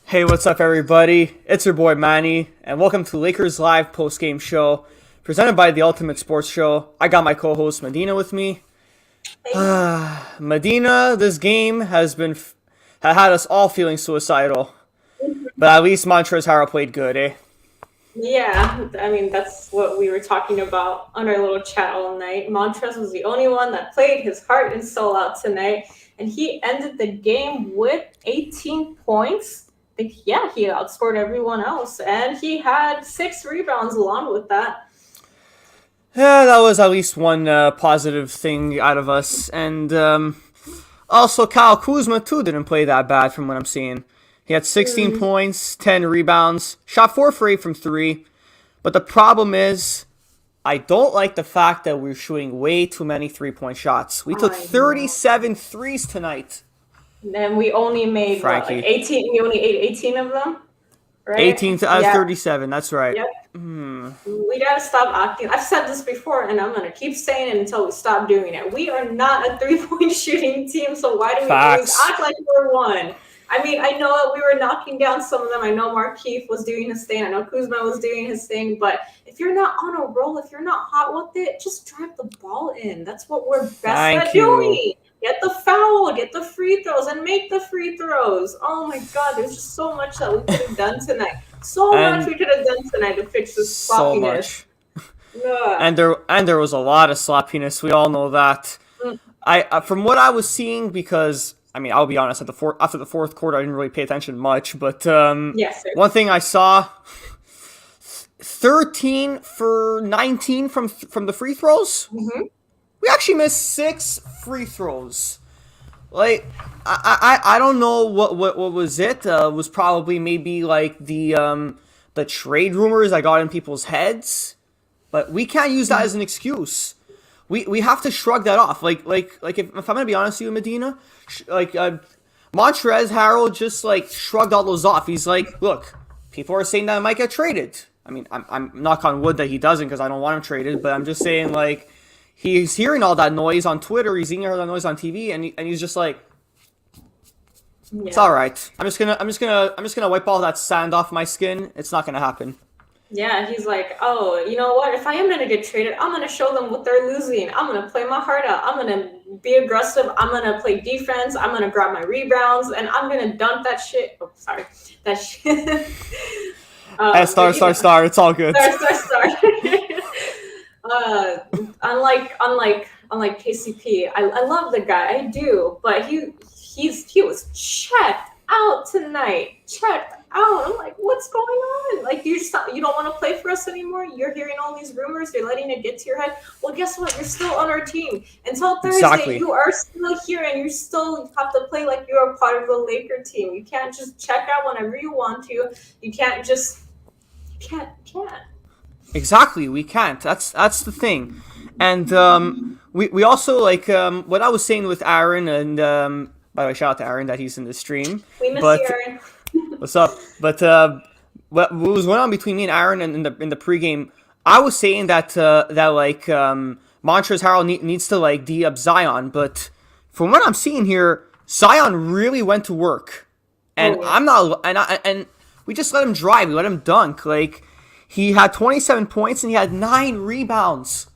Hey, what's up, everybody? It's your boy Manny, and welcome to Lakers Live post-game show, presented by the Ultimate Sports Show. I got my co-host Medina with me. Hey. Medina, this game had us all feeling suicidal, but at least Montrezl Harrell played good, eh? Yeah, I mean, that's what we were talking about on our little chat all night. Montrez was the only one that played his heart and soul out tonight, and he ended the game with 18 points. Yeah, he outscored everyone else, and he had 6 rebounds along with that. Yeah, that was at least one positive thing out of us, and also Kyle Kuzma too didn't play that bad from what I'm seeing. He had 16 points, 10 rebounds, shot 4 for 8 from 3. But the problem is, I don't like the fact that we're shooting way too many 3-point shots. We took I know. 37 threes tonight. And we only made what, Frankie. like 18. We only ate 18 of them, right? 18 to Yeah. 37, that's right. Yep. We gotta stop acting. I've said this before, and I'm gonna keep saying it until we stop doing it. We are not a 3-point shooting team, so why do we always Facts. act like we're one? I mean, I know we were knocking down some of them. I know Markieff was doing his thing. I know Kuzma was doing his thing. But if you're not on a roll, if you're not hot with it, just drive the ball in. That's what we're best at doing. Get the foul, get the free throws, and make the free throws. Oh my God, there's just so much that we could have done tonight. So much we could have done tonight to fix this sloppiness. And there was a lot of sloppiness. We all know that. From what I was seeing, because I mean, I'll be honest, after the fourth quarter, I didn't really pay attention much. But Yes, sir. one thing I saw, 13 for 19 from the free throws. Mm-hmm. We actually missed 6 free throws. Like, I don't know what was it. Was probably maybe like the trade rumors I got in people's heads, but we can't use that as an excuse. We have to shrug that off. Like if I'm gonna be honest with you, Medina, Montrezl Harrell just like shrugged all those off. He's like, look, people are saying that I might get traded. I mean, I'm knock on wood that he doesn't because I don't want him traded, but I'm just saying like he's hearing all that noise on Twitter, he's hearing all that noise on TV, and he's just like, it's all right. I'm just gonna wipe all that sand off my skin. It's not gonna happen. Yeah, he's like, oh, you know what? If I am going to get traded, I'm going to show them what they're losing. I'm going to play my heart out. I'm going to be aggressive. I'm going to play defense. I'm going to grab my rebounds, and I'm going to dunk that shit. Oh, sorry. That shit. Star. It's all good. Star. Unlike KCP, I love the guy. I do, but he was checked out tonight. Checked out. I'm like, what's going on? Like, you don't want to play for us anymore? You're hearing all these rumors. You're letting it get to your head. Well, guess what? You're still on our team. Until Thursday, Exactly. You are still here, and you still have to play like you're a part of the Laker team. You can't just check out whenever you want to. You can't just... You can't. Exactly, we can't. That's the thing. And we also, like, what I was saying with Aaron, and by the way, shout out to Aaron that he's in the stream. We miss you, Aaron. What's up? But what was going on between me and Aaron in the pregame, I was saying that Montrezl Harrell needs to like D up Zion, but from what I'm seeing here, Zion really went to work, and I'm not, and we just let him drive, we let him dunk. Like, he had 27 points and he had 9 rebounds.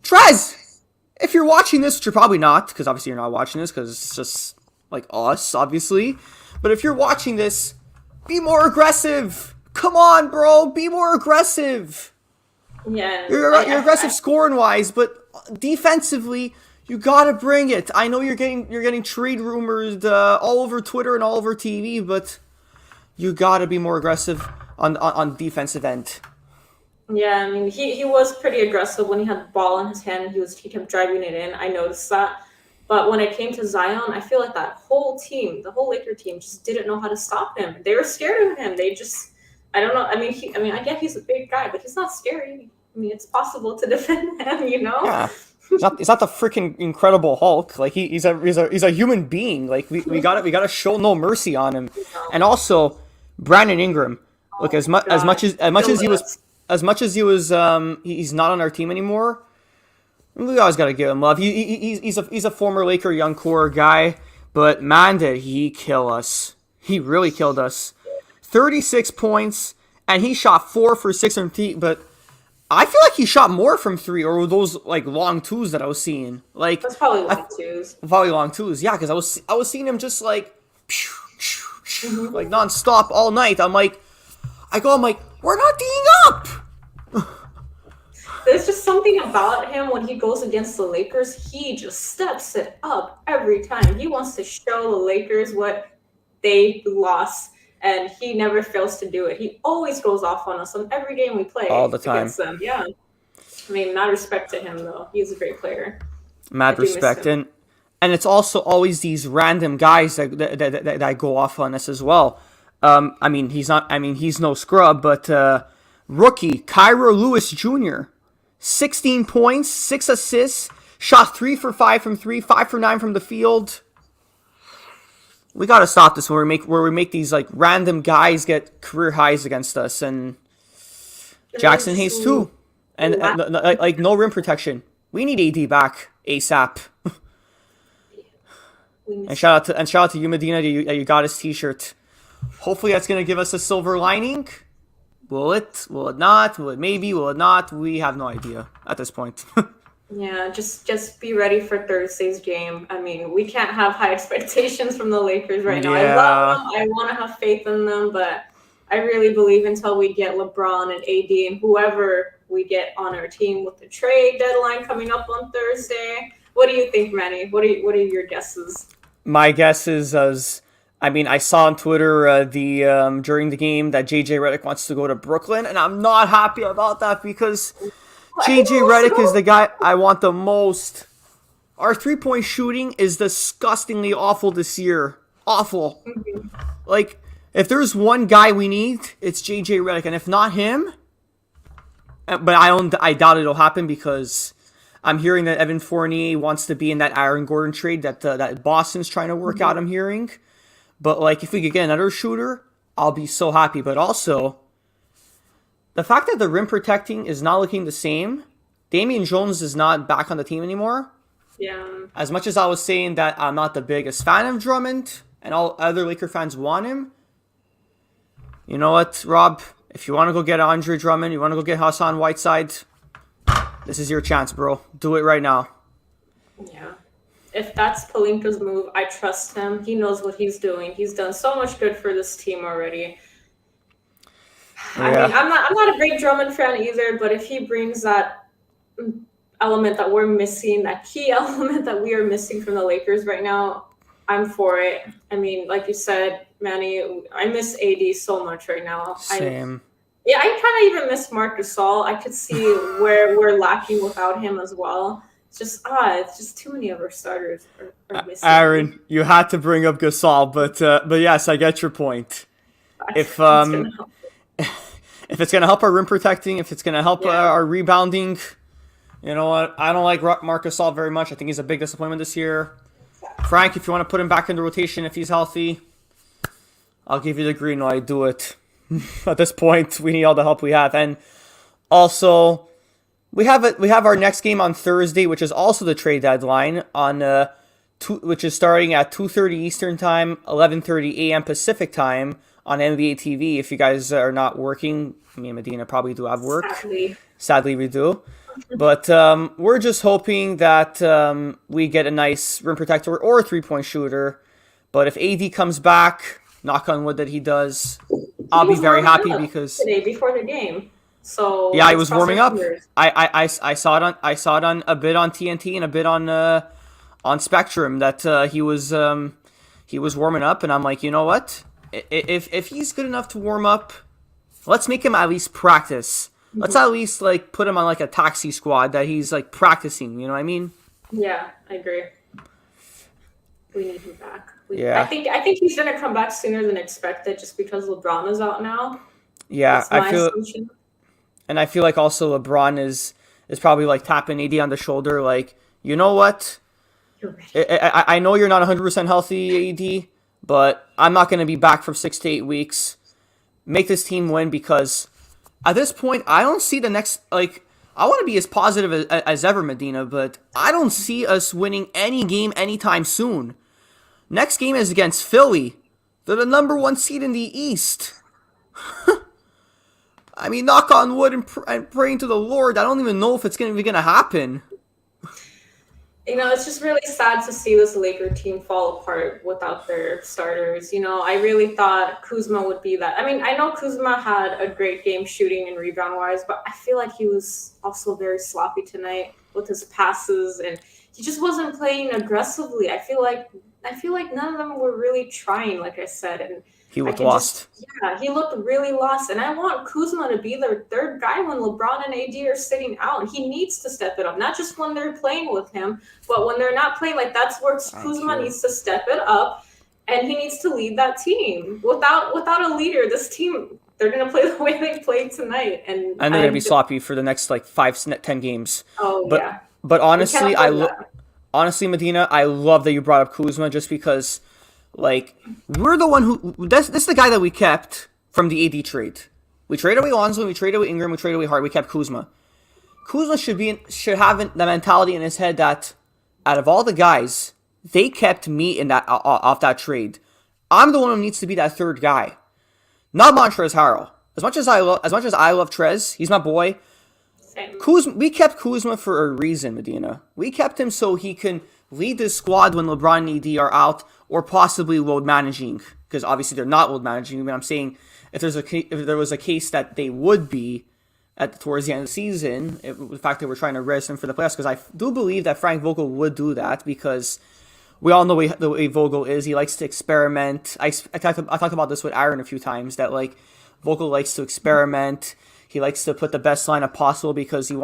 Trez, if you're watching this, which you're probably not, because obviously you're not watching this, because it's just like us, obviously. But if you're watching this, be more aggressive. Come on, bro, be more aggressive. Yeah, You're aggressive scoring wise, but defensively, you gotta bring it. I know you're getting trade rumors all over Twitter and all over TV, but you gotta be more aggressive on defensive end. Yeah, I mean, he was pretty aggressive when he had the ball in his hand. He kept driving it in. I noticed that. But when it came to Zion, I feel like that whole team, the whole Laker team, just didn't know how to stop him. They were scared of him. They just, I don't know. I mean, I get he's a big guy, but he's not scary. I mean, it's possible to defend him, you know? Yeah. He's not the freaking Incredible Hulk. Like, he's a human being. Like, we gotta show no mercy on him. And also, Brandon Ingram. Look, as much as he was he's not on our team anymore. We always gotta give him love. He's a former Laker young core guy, but man, did he kill us. He really killed us. 36 points, and he shot 4 for 6 from three, but I feel like he shot more from three, or were those like long twos that I was seeing? Like That's probably long twos. probably long twos, yeah, because I was seeing him just like like nonstop all night. I'm like, we're not D'ing up. There's just something about him when he goes against the Lakers. He just steps it up every time. He wants to show the Lakers what they lost, and he never fails to do it. He always goes off on us on every game we play. All the time. Against them. Yeah. I mean, mad respect to him, though. He's a great player. Mad respect. And it's also always these random guys that go off on us as well. I mean, he's no scrub, but rookie Kyra Lewis Jr., 16 points, 6 assists, shot 3 for 5 from 3, 5 for 9 from the field. We gotta stop this where we make these like random guys get career highs against us, and Jackson Hayes too, and like no rim protection. We need AD back ASAP. And shout out to you, Medina, that you got his T-shirt. Hopefully that's gonna give us a silver lining. Will it? Will it not? Will it maybe? Will it not? We have no idea at this point. Yeah, just be ready for Thursday's game. I mean, we can't have high expectations from the Lakers right now. Yeah. I love them. I want to have faith in them, but I really believe until we get LeBron and AD and whoever we get on our team with the trade deadline coming up on Thursday. What do you think, Manny? What are your guesses? My guess is I saw on Twitter during the game that JJ Redick wants to go to Brooklyn, and I'm not happy about that because JJ Redick is the guy I want the most. Our 3-point shooting is disgustingly awful this year. Awful. Mm-hmm. Like, if there's one guy we need, it's JJ Redick, and if not him, but I doubt it'll happen because I'm hearing that Evan Fournier wants to be in that Aaron Gordon trade that Boston's trying to work out. I'm hearing. But, like, if we could get another shooter, I'll be so happy. But also, the fact that the rim protecting is not looking the same, Damian Jones is not back on the team anymore. Yeah. As much as I was saying that I'm not the biggest fan of Drummond, and all other Laker fans want him, you know what, Rob? If you want to go get Andre Drummond, you want to go get Hassan Whiteside, this is your chance, bro. Do it right now. Yeah. If that's Pelinka's move, I trust him. He knows what he's doing. He's done so much good for this team already. Yeah. I mean, I'm not a big Drummond fan either, but if he brings that element that we're missing, that key element that we are missing from the Lakers right now, I'm for it. I mean, like you said, Manny, I miss AD so much right now. Same. I kind of even miss Marc Gasol. I could see where we're lacking without him as well. It's just too many of our starters are missing. Aaron, you had to bring up Gasol, but yes, I get your point. If it's gonna help our rim protecting, if it's gonna help our rebounding, you know what? I don't like Marc Gasol very much. I think he's a big disappointment this year. Frank, if you want to put him back in the rotation if he's healthy, I'll give you the green light. Do it. At this point, we need all the help we have, and also we have our next game on Thursday, which is also the trade deadline which is starting at 2:30 Eastern time, 11:30 a.m. Pacific time on NBA TV. If you guys are not working, me and Medina probably do have work. Sadly we do. But we're just hoping that we get a nice rim protector or a 3-point shooter. But if AD comes back, knock on wood that he does, I'll be very happy because today before the game. So yeah, he was warming up. I saw it on a bit on TNT and a bit on Spectrum that he was warming up, and I'm like, you know what? If he's good enough to warm up, let's make him at least practice. Let's at least like put him on like a taxi squad that he's like practicing. You know what I mean? Yeah, I agree. We need him back. Yeah. I think he's gonna come back sooner than expected, just because LeBron is out now. Yeah, I feel like also LeBron is probably like tapping AD on the shoulder, like, you know what? I know you're not 100% healthy, AD, but I'm not gonna be back for 6 to 8 weeks. Make this team win, because at this point, I don't see the next, like, I want to be as positive as ever, Medina, but I don't see us winning any game anytime soon. Next game is against Philly. They're the number one seed in the East. I mean, knock on wood and praying to the Lord. I don't even know if it's gonna happen. It's just really sad to see this Laker team fall apart without their starters. I really thought Kuzma would be that. I mean, I know Kuzma had a great game shooting and rebound wise, but I feel like he was also very sloppy tonight with his passes, and he just wasn't playing aggressively. I feel like none of them were really trying, like I said, and He I looked can just, lost. yeah, he looked really lost. And I want Kuzma to be their third guy when LeBron and AD are sitting out. And he needs to step it up, not just when they're playing with him, but when they're not playing. Like, that's where Thank Kuzma you. needs to step it up, and he needs to lead that team. Without a leader, this team, they're going to play the way they played tonight. And And they're gonna be sloppy for the next like 5, 10 games. oh, But yeah. but We honestly, can't afford that. honestly, Medina, I love that you brought up Kuzma just because, like, we're the one who this is the guy that we kept from the AD trade. We traded away Lonzo, we traded away Ingram, we traded away Hart, we kept Kuzma. Kuzma should have the mentality in his head that out of all the guys, they kept me in that off that trade. I'm the one who needs to be that third guy, not Montrezl Harrell. As much as I love Trez, he's my boy. Same. Kuzma, we kept Kuzma for a reason, Medina. We kept him so he can lead the squad when LeBron and AD are out, or possibly load managing. Because obviously they're not load managing. But I'm saying if there was a case that they would be towards the end of the season, the fact that we're trying to rest him for the playoffs, because I do believe that Frank Vogel would do that because we all know the way Vogel is. He likes to experiment. I talked about this with Aaron a few times that like Vogel likes to experiment. He likes to put the best lineup possible because he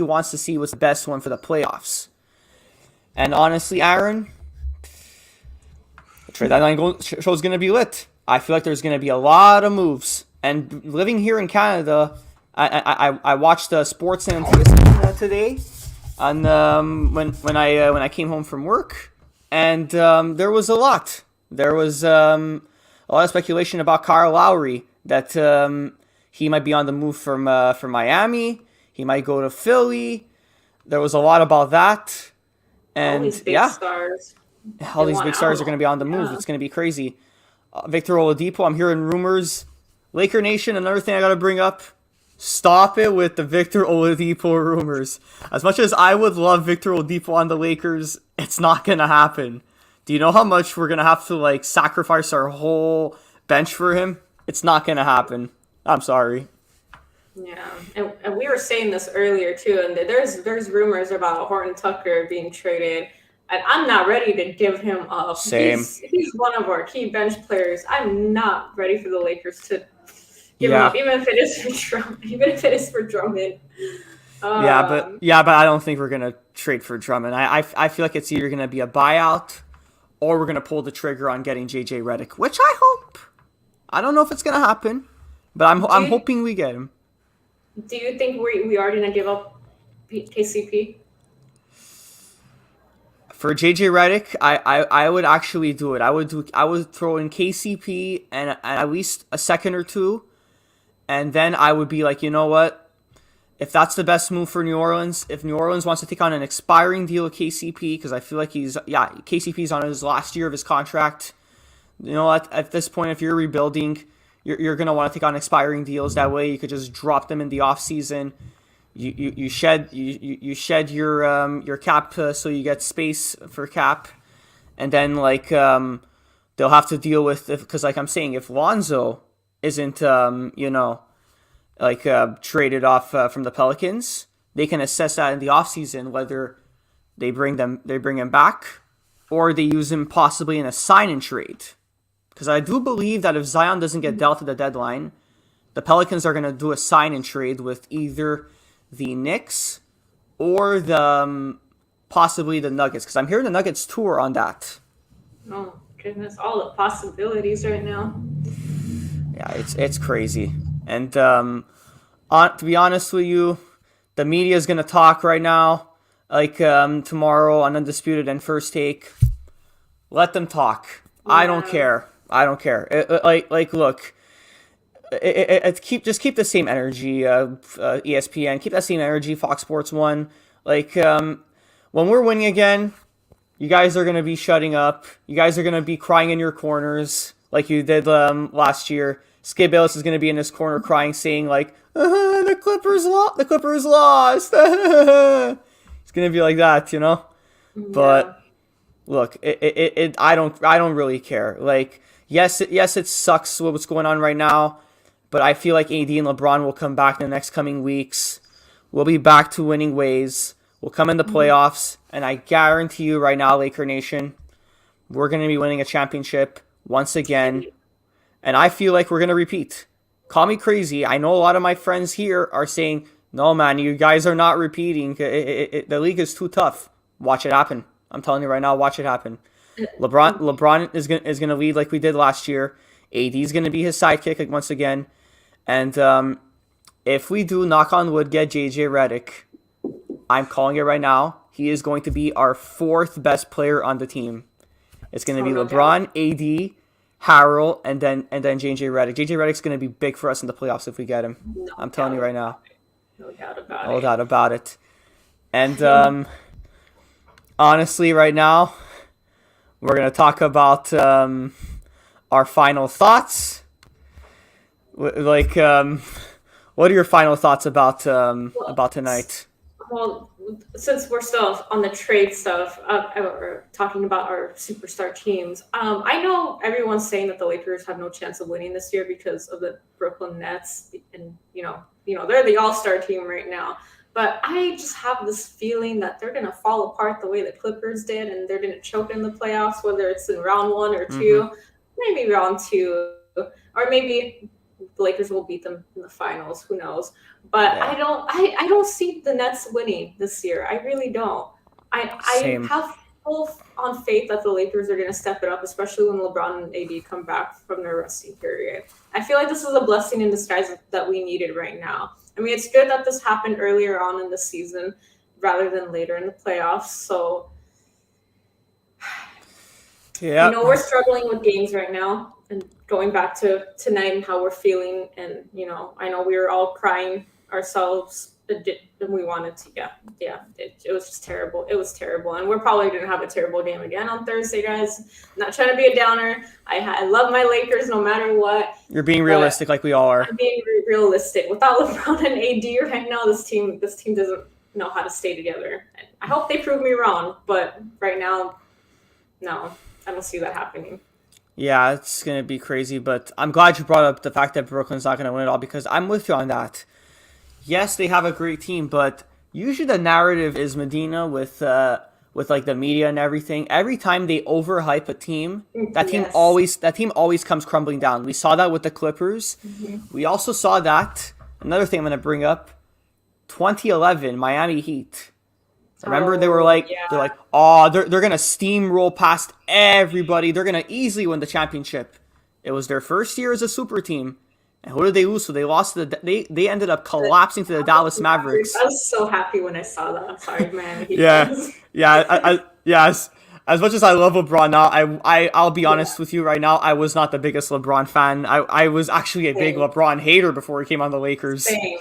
wants to see what's the best one for the playoffs. And honestly, Aaron, the trade deadline show is going to be lit. I feel like there's going to be a lot of moves. And living here in Canada, I watched Sportsnet on TSN today, and when I came home from work, and there was a lot. There was a lot of speculation about Kyle Lowry that he might be on the move from Miami. He might go to Philly. There was a lot about that. And All these big yeah, stars. all They these want big stars out. are going to be on the move. Yeah. It's going to be crazy. Victor Oladipo, I'm hearing rumors. Laker Nation, another thing I got to bring up. Stop it with the Victor Oladipo rumors. As much as I would love Victor Oladipo on the Lakers, it's not going to happen. Do you know how much we're going to have to like sacrifice our whole bench for him? It's not going to happen. I'm sorry. Yeah, and we were saying this earlier too, and there's rumors about Horton Tucker being traded, and I'm not ready to give him up. Same. He's one of our key bench players. I'm not ready for the Lakers to give him Yeah. up, even if it is for Drummond. But I don't think we're gonna trade for Drummond. I feel like it's either gonna be a buyout or we're gonna pull the trigger on getting JJ Redick, which I hope. I don't know if it's gonna happen, but I'm hoping we get him. Do you think we are going to give up KCP? For JJ Redick, I would actually do it. I would throw in KCP and at least a second or two, and then I would be like, you know what? If that's the best move for New Orleans, if New Orleans wants to take on an expiring deal with KCP, because I feel like KCP's on his last year of his contract. You know what? At this point, if you're rebuilding, you're gonna want to take on expiring deals. That way, you could just drop them in the off season. You shed your cap so you get space for cap, and then like they'll have to deal with because like I'm saying, if Lonzo isn't traded off from the Pelicans, they can assess that in the offseason whether they bring him back or they use him possibly in a sign and trade. Because I do believe that if Zion doesn't get dealt at the deadline, the Pelicans are going to do a sign and trade with either the Knicks or the possibly the Nuggets. Because I'm hearing the Nuggets tour on that. Oh goodness, all the possibilities right now. Yeah, it's crazy. And to be honest with you, the media is going to talk right now, like tomorrow on Undisputed and First Take. Let them talk. Yeah. I don't care. Look, keep the same energy. ESPN, keep that same energy. Fox Sports 1. When we're winning again, you guys are gonna be shutting up. You guys are gonna be crying in your corners. like you did last year. Skip Bayless is going to be in his corner crying, saying like, "The Clippers lost. The Clippers lost." It's going to be like that, you know. Yeah. But look, I don't really care. Like, yes, it sucks what's going on right now, but I feel like AD and LeBron will come back in the next coming weeks. We'll be back to winning ways. We'll come in the playoffs, and I guarantee you right now, Laker Nation, we're going to be winning a championship once again. And I feel like we're going to repeat. Call me crazy. I know a lot of my friends here are saying, no, man, you guys are not repeating. The league is too tough. Watch it happen. I'm telling you right now, watch it happen. LeBron is gonna lead like we did last year. AD is going to be his sidekick once again. And if we do, knock on wood, get JJ Redick, I'm calling it right now. He is going to be our fourth best player on the team. It's going to be LeBron, AD, Harrell, and then JJ Redick. JJ Redick's going to be big for us in the playoffs if we get him. I'm telling you right now. No doubt about it. No doubt about it. And honestly, right now, we're going to talk about our final thoughts. Like, what are your final thoughts about tonight? Well, since we're still on the trade stuff, or talking about our superstar teams, I know everyone's saying that the Lakers have no chance of winning this year because of the Brooklyn Nets, and you know they're the all-star team right now. But I just have this feeling that they're gonna fall apart the way the Clippers did, and they're gonna choke in the playoffs, whether it's in round 1 or 2, maybe round 2, or maybe the Lakers will beat them in the finals. Who knows? But yeah. I don't see the Nets winning this year. I really don't. I have full on faith that the Lakers are going to step it up, especially when LeBron and AD come back from their resting period. I feel like this is a blessing in disguise that we needed right now. I mean, it's good that this happened earlier on in the season rather than later in the playoffs. So, yeah, we're struggling with games right now. And going back to tonight and how we're feeling, and I know we were all crying ourselves, and we wanted to. It was just terrible. It was terrible, and we're probably gonna have a terrible game again on Thursday, guys. I'm not trying to be a downer. I love my Lakers no matter what. You're being realistic, like we all are. I'm being realistic. Without LeBron and AD right now, this team doesn't know how to stay together. And I hope they prove me wrong, but right now, no, I don't see that happening. Yeah, it's going to be crazy, but I'm glad you brought up the fact that Brooklyn's not going to win it all, because I'm with you on that. Yes, they have a great team, but usually the narrative is Medina with like the media and everything. Every time they overhype a team, that team always comes crumbling down. We saw that with the Clippers. We also saw that, another thing I'm going to bring up, 2011 Miami Heat. Remember, they were like, they're gonna steamroll past everybody. They're gonna easily win the championship. It was their first year as a super team, and who did they lose? So they lost to they ended up collapsing to the Dallas Mavericks. I was so happy when I saw that. I'm sorry, man. As much as I love LeBron now, I'll be honest with you right now. I was not the biggest LeBron fan. I was actually a big LeBron hater before he came on the Lakers. Same.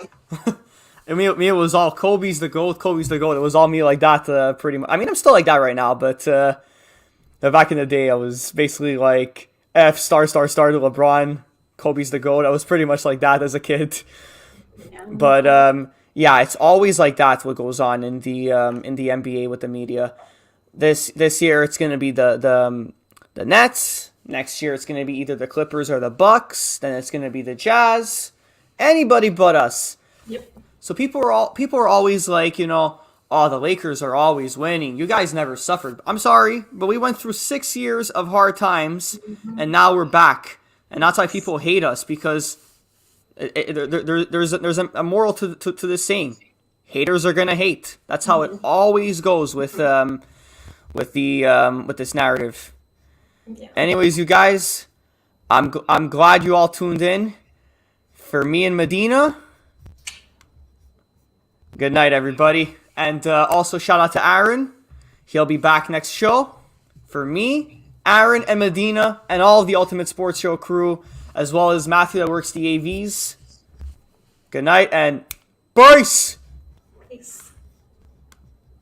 I mean, it was all Kobe's the GOAT. It was all me like that, pretty much. I mean, I'm still like that right now, but back in the day, I was basically like F star to LeBron. Kobe's the GOAT. I was pretty much like that as a kid. Yeah. But it's always like that. What goes on in the NBA with the media. This year, it's gonna be the Nets. Next year, it's gonna be either the Clippers or the Bucks. Then it's gonna be the Jazz. Anybody but us. Yep. So people are always like, the Lakers are always winning. You guys never suffered. I'm sorry, but we went through 6 years of hard times, and now we're back. And that's why people hate us, because there's a moral to this saying. Haters are gonna hate. That's how it always goes with this narrative. Yeah. Anyways, you guys, I'm glad you all tuned in. For me and Medina, good night, everybody. And also shout out to Aaron. He'll be back next show. For me, Aaron, and Medina, and all of the Ultimate Sports Show crew, as well as Matthew that works the AVs. Good night, and peace!